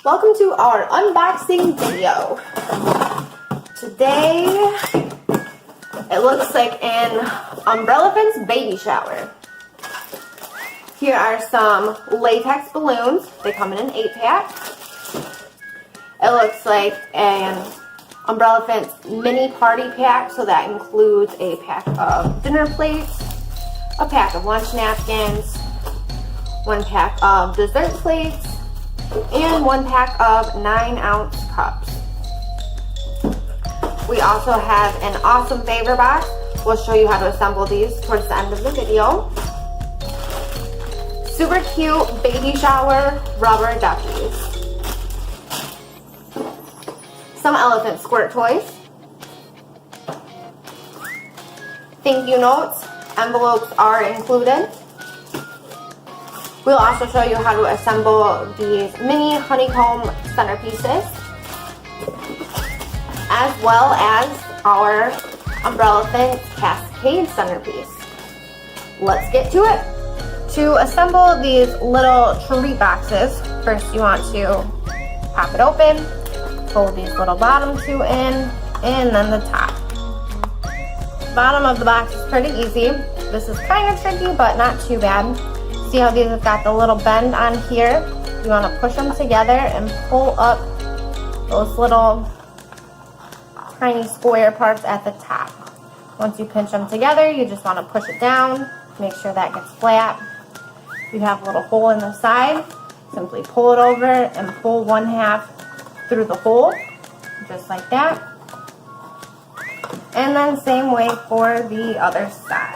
Welcome to our unboxing video. Today, it looks like an Umbrellaphants baby shower. Here are some latex balloons. They come in an 8-pack. It looks like an Umbrellaphants mini party pack, so that includes a pack of dinner plates, a pack of lunch napkins, 1 pack of dessert plates, and 1 pack of 9-ounce cups. We also have an awesome favor box. We'll show you how to assemble these towards the end of the video. Super cute baby shower rubber duckies. Some elephant squirt toys. Thank you notes. Envelopes are included. We'll also show you how to assemble these mini honeycomb centerpieces, as well as our Umbrellaphants cascade centerpiece. Let's get to it. To assemble these little treat boxes, first you want to pop it open, pull these little bottom 2 in, and then the top. Bottom of the box is pretty easy. This is kind of tricky, but not too bad. See how these have got the little bend on here? You want to push them together and pull up those little tiny square parts at the top. Once you pinch them together, you just want to push it down, make sure that gets flat. If you have a little hole in the side, simply pull it over and pull 1/2 through the hole, just like that. And then same way for the other side.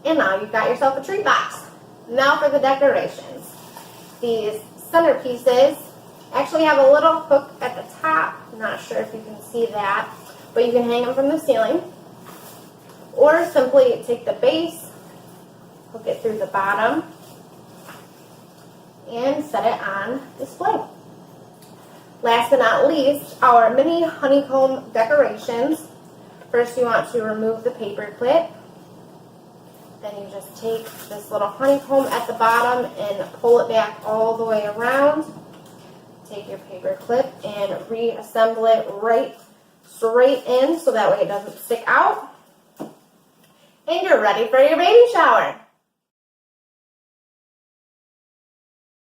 And now you've got yourself a treat box. Now for the decorations. These centerpieces actually have a little hook at the top. I'm not sure if you can see that, but you can hang them from the ceiling. Or simply take the base, hook it through the bottom, and set it on display. Last but not least, our mini honeycomb decorations. First you want to remove the paper clip. Then you just take this little honeycomb at the bottom and pull it back all the way around. Take your paper clip and reassemble it right straight in so that way it doesn't stick out. And you're ready for your baby shower.